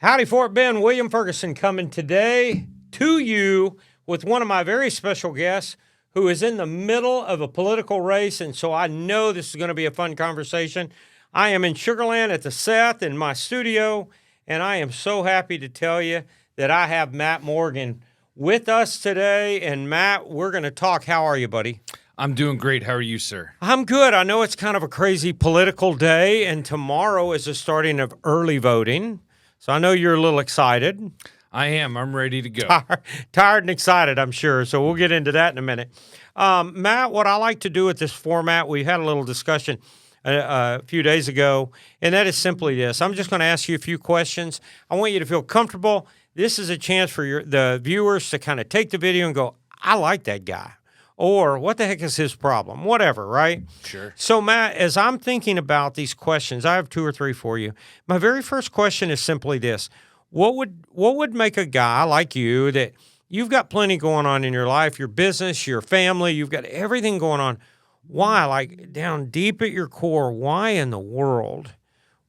Howdy, Fort Bend. William Ferguson coming today to you with one of my very special guests who is in the middle of a political race, and so I know this is going to be a fun conversation. I am in Sugar Land at the Seth in my studio, and I am so happy to tell you that I have Matt Morgan with us today. And Matt, we're going to talk. How are you, buddy? I'm doing great. How are you, sir? I'm good. I know it's kind of a crazy political day, and tomorrow is the starting of early voting. So I know you're a little excited. I am. I'm ready to go. Tired and excited, I'm sure. So we'll get into that in a minute. Matt, what I like to do with this format, we had a little discussion a few days ago, and that is simply this. I'm just going to ask you a few questions. I want you to feel comfortable. This is a chance for the viewers to kind of take the video and go, I like that guy. Or what the heck is his problem? Whatever, right? Sure. So, Matt, as I'm thinking about these questions, I have two or three for you. My very first question is simply this. What would make a guy like you, that you've got plenty going on in your life, your business, your family, you've got everything going on. Why, like down deep at your core, why in the world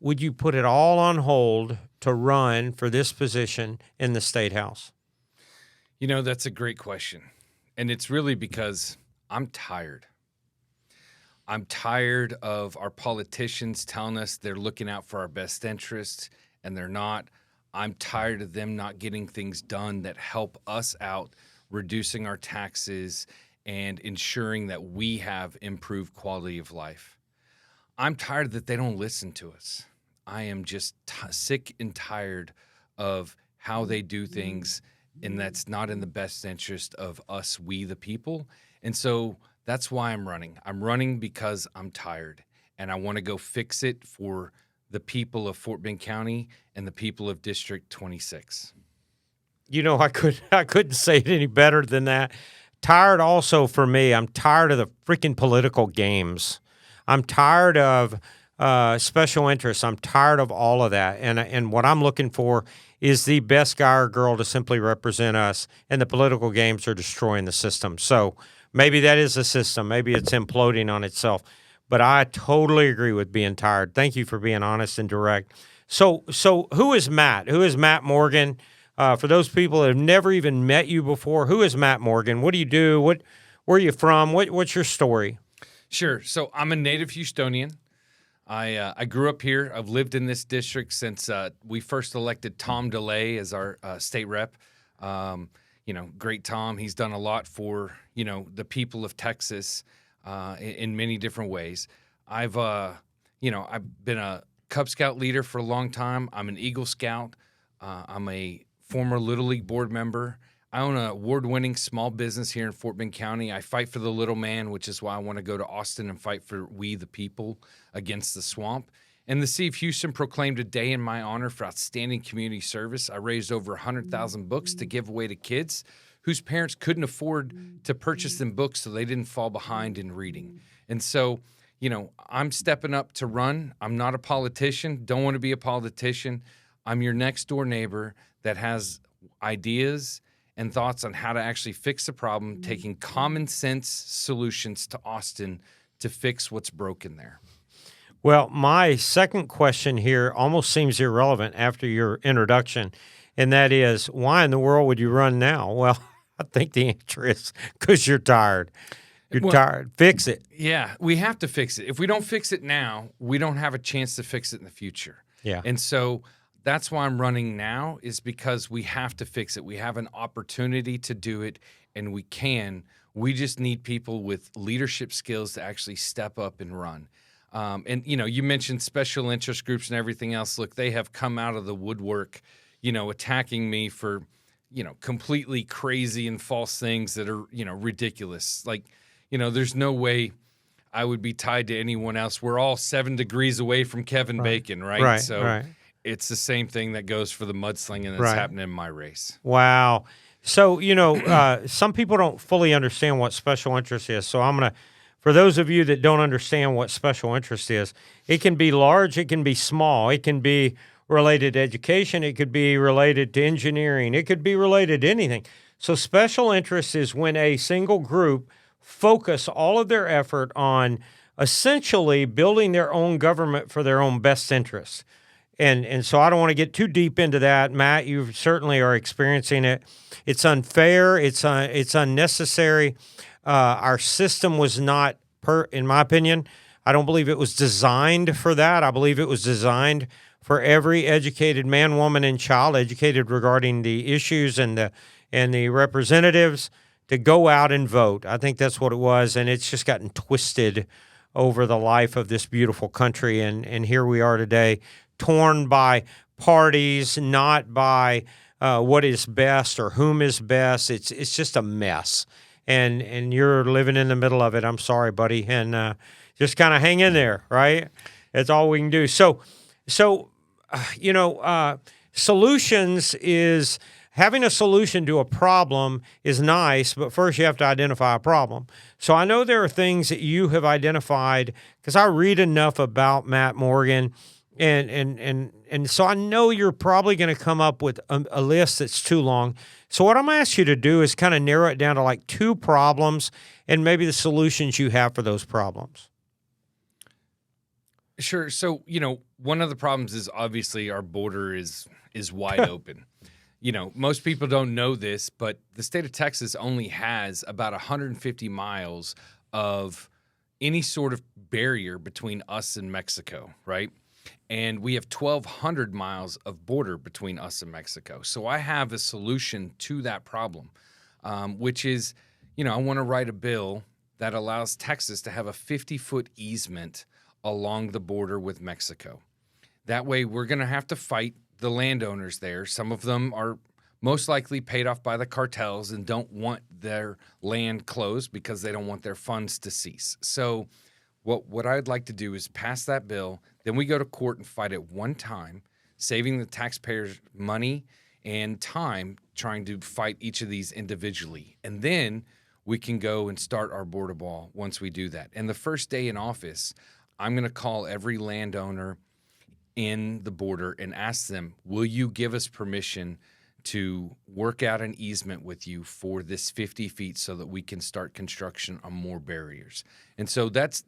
would you put it all on hold to run for this position in the State House? You know, that's a great question. And it's really because I'm tired. I'm tired of our politicians telling us they're looking out for our best interests, and they're not. I'm tired of them not getting things done that help us out, reducing our taxes and ensuring that we have improved quality of life. I'm tired that they don't listen to us. I am just sick and tired of how they do things, and that's not in the best interest of us, we the people. And so that's why I'm running. I'm running because I'm tired, and I want to go fix it for the people of Fort Bend County and the people of District 26. You know, I couldn't say it any better than that. Tired also for me. I'm tired of the freaking political games. I'm tired of special interests. I'm tired of all of that. And what I'm looking for is the best guy or girl to simply represent us, and the political games are destroying the system. So maybe that is the system. Maybe it's imploding on itself. But I totally agree with being tired. Thank you for being honest and direct. So who is Matt? Who is Matt Morgan? For those people that have never even met you before, who is Matt Morgan? What do you do? Where are you from? What's your story? Sure. So I'm a native Houstonian. I grew up here. I've lived in this district since we first elected Tom DeLay as our state rep. Great Tom. He's done a lot for, the people of Texas in many different ways. I've been a Cub Scout leader for a long time. I'm an Eagle Scout. I'm a former Little League board member. I own an award-winning small business here in Fort Bend County. I fight for the little man, which is why I want to go to Austin and fight for we the people against the swamp. And the City of Houston proclaimed a day in my honor for outstanding community service. I raised over 100,000 books to give away to kids whose parents couldn't afford to purchase them books, so they didn't fall behind in reading. And so, I'm stepping up to run. I'm not a politician, don't want to be a politician. I'm your next door neighbor that has ideas and thoughts on how to actually fix the problem, taking common sense solutions to Austin to fix what's broken there. Well, my second question here almost seems irrelevant after your introduction, and that is, why in the world would you run now? Well, I think the answer is because you're tired. You're tired. Fix it. Yeah, we have to fix it. If we don't fix it now, we don't have a chance to fix it in the future. Yeah. And so that's why I'm running now, is because we have to fix it. We have an opportunity to do it, and we can. We just need people with leadership skills to actually step up and run. You mentioned special interest groups and everything else. Look, they have come out of the woodwork, attacking me for, completely crazy and false things that are, ridiculous. Like, there's no way I would be tied to anyone else. We're all 7 degrees away from Kevin Bacon, right? Right, so right. It's the same thing that goes for the mudslinging that's happening in my race. Wow. So, some people don't fully understand what special interest is. So for those of you that don't understand what special interest is, it can be large, it can be small, it can be related to education, it could be related to engineering, it could be related to anything. So special interest is when a single group focus all of their effort on essentially building their own government for their own best interests. And so I don't want to get too deep into that. Matt, you certainly are experiencing it. It's unfair. It's unnecessary. Our system was not, in my opinion, I don't believe it was designed for that. I believe it was designed for every educated man, woman, and child, educated regarding the issues and the representatives, to go out and vote. I think that's what it was, and it's just gotten twisted over the life of this beautiful country. And here we are today, torn by parties, not by what is best or whom is best. It's just a mess. And you're living in the middle of it. I'm sorry, buddy. And just kind of hang in there, right? That's all we can do. So solutions is having a solution to a problem is nice, but first you have to identify a problem. So I know there are things that you have identified because I read enough about Matt Morgan, and so I know you're probably going to come up with a list that's too long. So what I'm going to ask you to do is kind of narrow it down to like 2 problems and maybe the solutions you have for those problems. Sure. So, one of the problems is obviously our border is wide open. Most people don't know this, but the state of Texas only has about 150 miles of any sort of barrier between us and Mexico, right? And we have 1,200 miles of border between us and Mexico. So I have a solution to that problem, which is, I want to write a bill that allows Texas to have a 50-foot easement along the border with Mexico. That way, we're going to have to fight the landowners there. Some of them are most likely paid off by the cartels and don't want their land closed because they don't want their funds to cease. So what I'd like to do is pass that bill. Then we go to court and fight it one time, saving the taxpayers money and time trying to fight each of these individually. And then we can go and start our border wall once we do that. And the first day in office, I'm going to call every landowner in the border and ask them, will you give us permission to work out an easement with you for this 50 feet so that we can start construction on more barriers? And so that's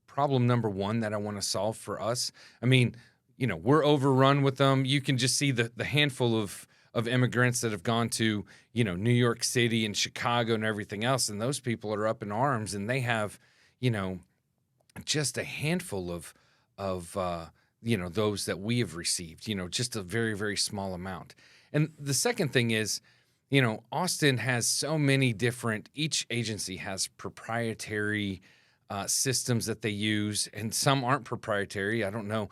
problem number 1 that I want to solve for us. I mean, we're overrun with them. You can just see the handful of immigrants that have gone to, New York City and Chicago and everything else. And those people are up in arms, and they have, just a handful of those that we have received, just a very, very small amount. And the second thing is, Austin has so many different, each agency has proprietary systems that they use, and some aren't proprietary. I don't know.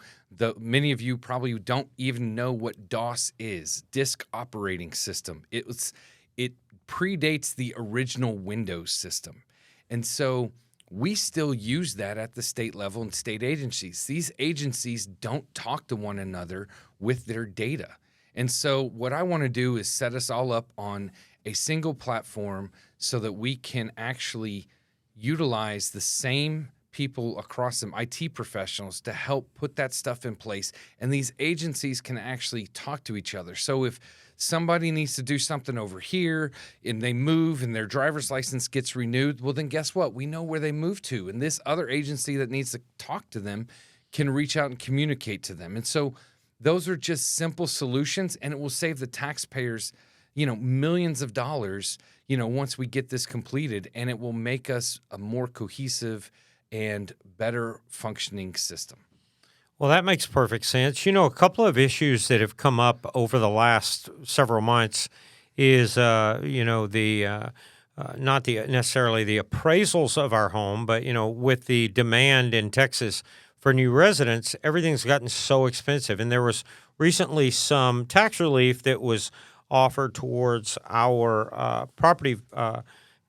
Many of you probably don't even know what DOS is, Disk Operating System. It predates the original Windows system. And so we still use that at the state level and state agencies. These agencies don't talk to one another with their data. And so what I want to do is set us all up on a single platform so that we can actually utilize the same people across them, IT professionals, to help put that stuff in place. And these agencies can actually talk to each other. So if somebody needs to do something over here and they move and their driver's license gets renewed, well, then guess what? We know where they moved to. And this other agency that needs to talk to them can reach out and communicate to them. And so those are just simple solutions, and it will save the taxpayers, millions of dollars, once we get this completed, and it will make us a more cohesive and better functioning system. Well, that makes perfect sense. A couple of issues that have come up over the last several months is, not necessarily the appraisals of our home, but, with the demand in Texas for new residents, everything's gotten so expensive. And there was recently some tax relief that was offered towards our property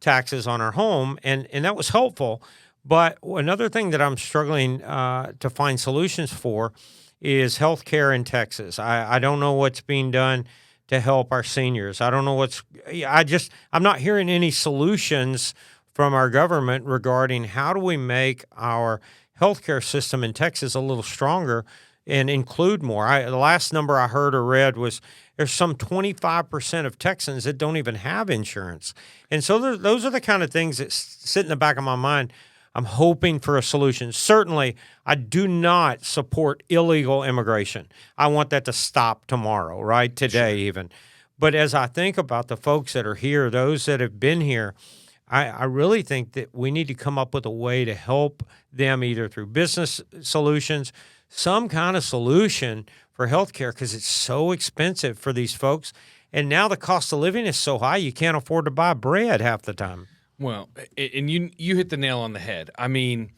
taxes on our home, and that was helpful. But another thing that I'm struggling to find solutions for is healthcare in Texas. I don't know what's being done to help our seniors. I don't know I'm not hearing any solutions from our government regarding how do we make our healthcare system in Texas a little stronger and include more. The last number I heard or read was there's some 25% of Texans that don't even have insurance. And so those are the kind of things that sit in the back of my mind. I'm hoping for a solution. Certainly, I do not support illegal immigration. I want that to stop tomorrow, right? Today, even. But as I think about the folks that are here, those that have been here, I really think that we need to come up with a way to help them either through business solutions, some kind of solution for healthcare because it's so expensive for these folks. And now the cost of living is so high, you can't afford to buy bread half the time. Well, and you hit the nail on the head. I mean,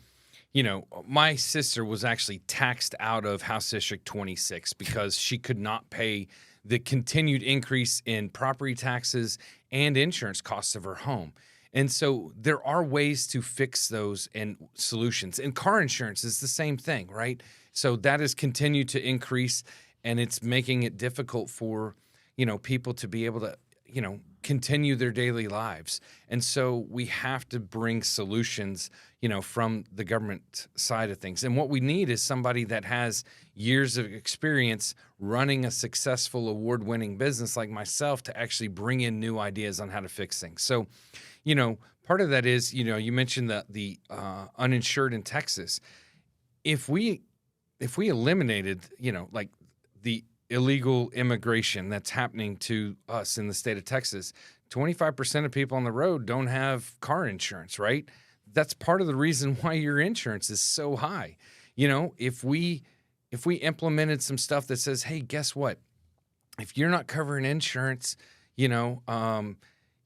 my sister was actually taxed out of House District 26 because she could not pay the continued increase in property taxes and insurance costs of her home. And so there are ways to fix those and solutions. And car insurance is the same thing, right? So that has continued to increase, and it's making it difficult for, people to be able to, continue their daily lives. And so we have to bring solutions, from the government side of things. And what we need is somebody that has years of experience running a successful award-winning business like myself to actually bring in new ideas on how to fix things. So, part of that is, you mentioned the uninsured in Texas. If we eliminated, like the illegal immigration that's happening to us in the state of Texas, 25% of people on the road don't have car insurance, right? That's part of the reason why your insurance is so high. If we implemented some stuff that says, hey, guess what? If you're not covering insurance, you're not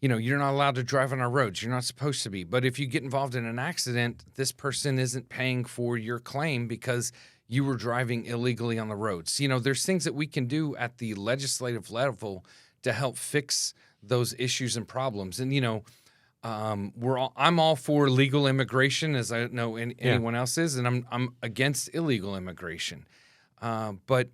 allowed to drive on our roads. You're not supposed to be. But if you get involved in an accident, this person isn't paying for your claim because you were driving illegally on the roads. There's things that we can do at the legislative level to help fix those issues and problems. And, I'm all for legal immigration, as I know anyone else is, and I'm against illegal immigration. But,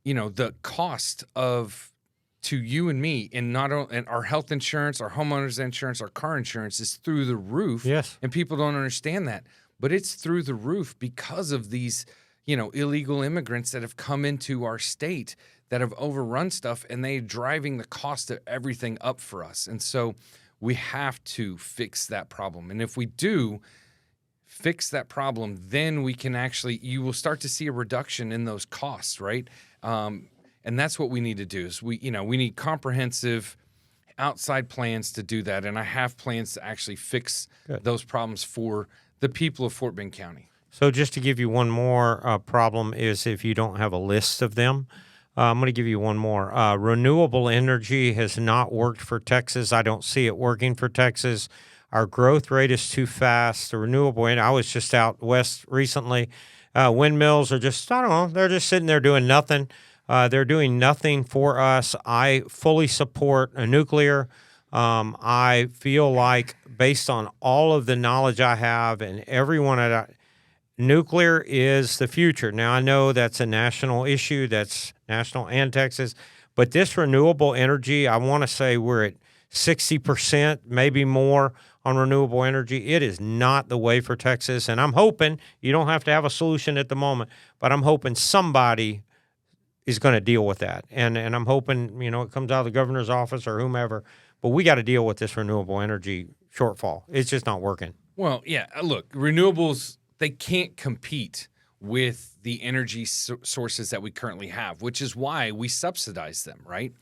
the cost to you and me and our health insurance, our homeowners insurance, our car insurance is through the roof. Yes. And people don't understand that. But it's through the roof because of these, illegal immigrants that have come into our state that have overrun stuff, and they're driving the cost of everything up for us. And so we have to fix that problem. And if we do fix that problem, then we can you will start to see a reduction in those costs, right? And that's what we need to do is we need comprehensive outside plans to do that. And I have plans to actually fix those problems for the people of Fort Bend County. So just to give you one more problem is if you don't have a list of them, I'm going to give you one more. Renewable energy has not worked for Texas. I don't see it working for Texas. Our growth rate is too fast. The renewable energy, I was just out west recently. Windmills are just, I don't know, they're just sitting there doing nothing. They're doing nothing for us. I fully support a nuclear. I feel like based on all of the knowledge I have and everyone nuclear is the future. Now, I know that's a national issue, that's national and Texas, but this renewable energy, I want to say we're at 60%, maybe more on renewable energy. It is not the way for Texas, and I'm hoping, you don't have to have a solution at the moment, but I'm hoping somebody is going to deal with that. And I'm hoping, it comes out of the governor's office or whomever, but we got to deal with this renewable energy shortfall. It's just not working. Well, yeah, look, renewables, they can't compete with the energy sources that we currently have, which is why we subsidize them, right?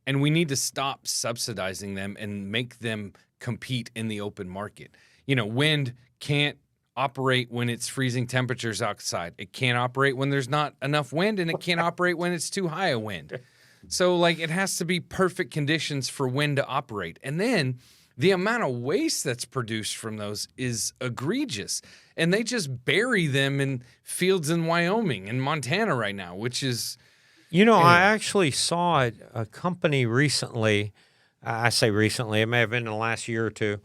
And we need to stop subsidizing them and make them compete in the open market. Wind can't operate when it's freezing temperatures outside. It can't operate when there's not enough wind, and it can't operate when it's too high a wind. So, it has to be perfect conditions for wind to operate. And then the amount of waste that's produced from those is egregious. And they just bury them in fields in Wyoming and Montana right now, which is... I actually saw a company recently. I say recently, it may have been in the last year or two.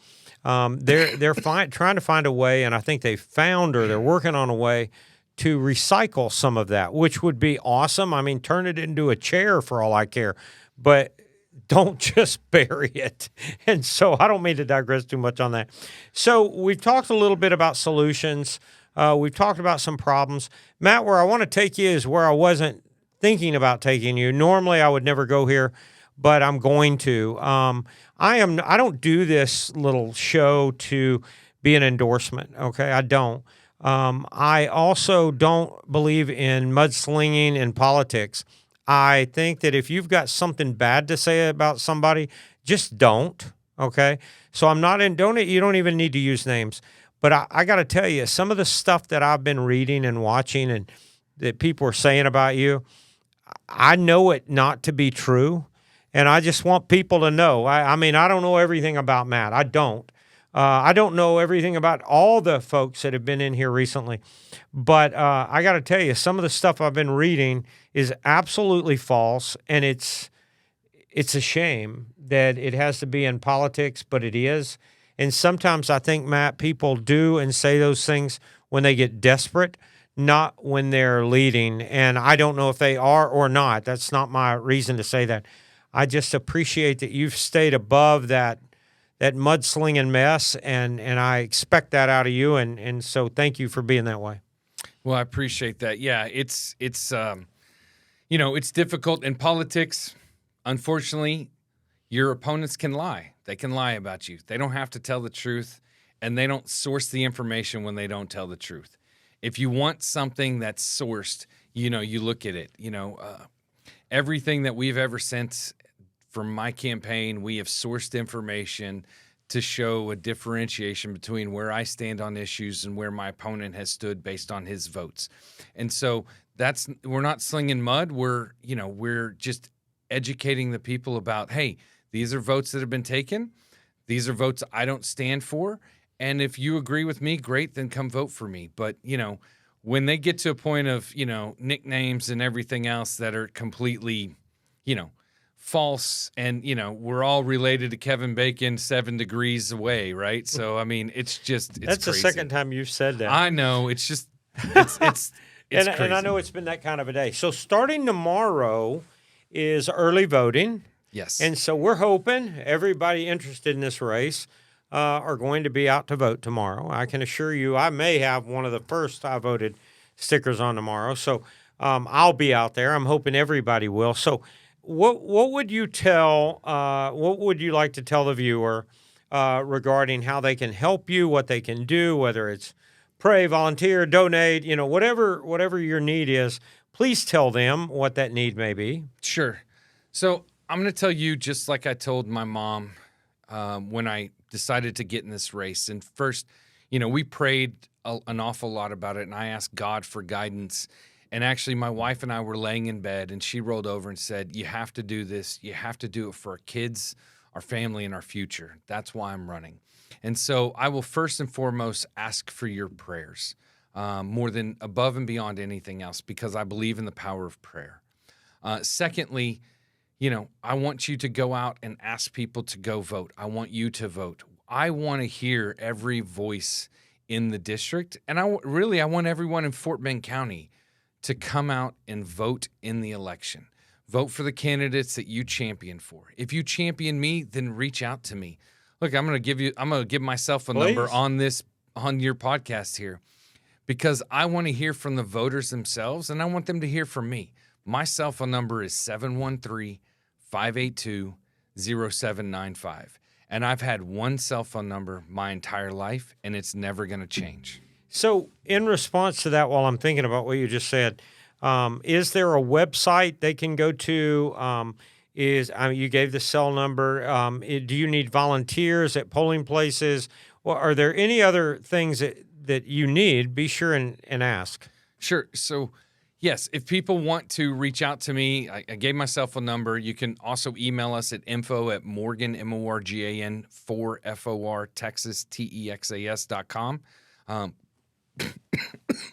They're trying to find a way, and I think they found or they're working on a way to recycle some of that, which would be awesome. I mean, turn it into a chair for all I care, but don't just bury it. And so I don't mean to digress too much on that. So we've talked a little bit about solutions. We've talked about some problems. Matt, where I want to take you is where I wasn't thinking about taking you. Normally I would never go here, but I'm going to. I don't do this little show to be an endorsement. Okay, I don't. I also don't believe in mudslinging in politics. I think that if you've got something bad to say about somebody, just don't. Okay, so I'm not in. Don't you don't even need to use names. But I got to tell you, some of the stuff that I've been reading and watching, and that people are saying about you, I know it not to be true, and I just want people to know. I mean, I don't know everything about Matt. I don't. I don't know everything about all the folks that have been in here recently, but I got to tell you, some of the stuff I've been reading is absolutely false, and it's a shame that it has to be in politics, but it is. And sometimes I think, Matt, people do and say those things when they get desperate, not when they're leading. And I don't know if they are or not. That's not my reason to say that. I just appreciate that you've stayed above that mudslinging mess, and I expect that out of you. And so thank you for being that way. Well, I appreciate that. Yeah, it's it's difficult in politics. Unfortunately, your opponents can lie. They can lie about you. They don't have to tell the truth, and they don't source the information when they don't tell the truth. If you want something that's sourced, you look at it. Everything that we've ever sent from my campaign, we have sourced information to show a differentiation between where I stand on issues and where my opponent has stood based on his votes. And so we're not slinging mud. We're just educating the people about, hey, these are votes that have been taken. These are votes I don't stand for. And if you agree with me, great, then come vote for me. But, when they get to a point of, nicknames and everything else that are completely, false, and, we're all related to Kevin Bacon 7 degrees away, right? So, I mean, it's That's crazy. the second time you've said that. I know. It's just, it's and crazy. I know it's been that kind of a day. So starting tomorrow is early voting. Yes. And so we're hoping everybody interested in this race are going to be out to vote tomorrow. I can assure you I may have one of the first I voted stickers on tomorrow. So I'll be out there. I'm hoping everybody will. So what would you what would you like to tell the viewer regarding how they can help you, what they can do, whether it's pray, volunteer, donate, whatever your need is, please tell them what that need may be. Sure. So I'm going to tell you, just like I told my mom when I decided to get in this race. And first, we prayed an awful lot about it, and I asked God for guidance. And actually, my wife and I were laying in bed, and she rolled over and said, you have to do this. You have to do it for our kids, our family, and our future. That's why I'm running. And so I will first and foremost ask for your prayers, more than above and beyond anything else, because I believe in the power of prayer. Secondly, I want you to go out and ask people to go vote. I want you to vote. I want to hear every voice in the district. And I want everyone in Fort Bend County to come out and vote in the election. Vote for the candidates that you champion for. If you champion me, then reach out to me. Look, I'm going to give myself a number on your podcast here, because I want to hear from the voters themselves, and I want them to hear from me. My cell phone number is 713-582-0795. And I've had one cell phone number my entire life, and it's never going to change. So in response to that, while I'm thinking about what you just said, is there a website they can go to? You gave the cell number. Do you need volunteers at polling places? Well, are there any other things that you need? Be sure and ask. Sure. So, yes, if people want to reach out to me, I gave myself a number. You can also email us at info@Morgan, MORGAN, 4FOR, Texas, TEXAS.com.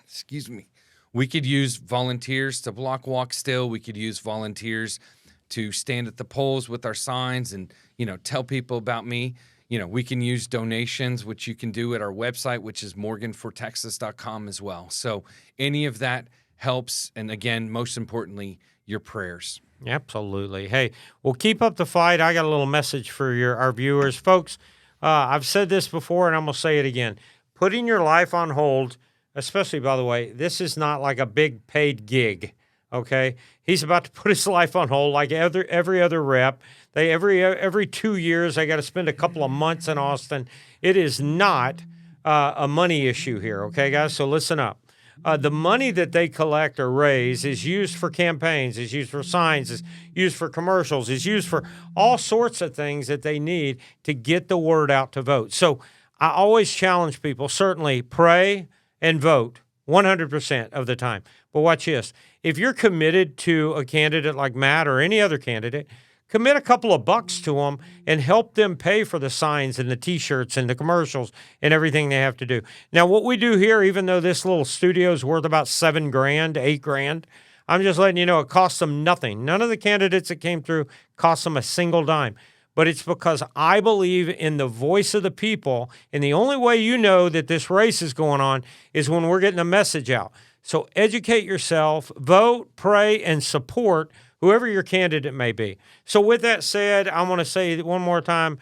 Excuse me. We could use volunteers to block walk still. We could use volunteers to stand at the polls with our signs and, tell people about me. We can use donations, which you can do at our website, which is morganfortexas.com as well. So any of that helps. And again, most importantly, your prayers. Absolutely. Hey, well, keep up the fight. I got a little message for our viewers. Folks, I've said this before, and I'm going to say it again. Putting your life on hold, especially, by the way, this is not like a big paid gig, okay? He's about to put his life on hold like every other rep. Every 2 years, they got to spend a couple of months in Austin. It is not a money issue here, okay, guys? So listen up. The money that they collect or raise is used for campaigns, is used for signs, is used for commercials, is used for all sorts of things that they need to get the word out to vote. So I always challenge people, certainly pray and vote 100% of the time. But watch this. If you're committed to a candidate like Matt or any other candidate, commit a couple of bucks to them and help them pay for the signs and the T-shirts and the commercials and everything they have to do. Now, what we do here, even though this little studio is worth about $7,000, $8,000, I'm just letting you know it costs them nothing. None of the candidates that came through cost them a single dime. But it's because I believe in the voice of the people, and the only way you know that this race is going on is when we're getting a message out. So educate yourself, vote, pray, and support whoever your candidate may be. So with that said, I want to say one more time,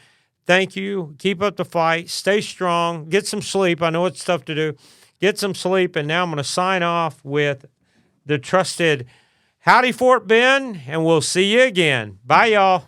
thank you. Keep up the fight. Stay strong. Get some sleep. I know it's tough to do. Get some sleep. And now I'm going to sign off with the trusted Howdy Fort Bend, and we'll see you again. Bye, y'all.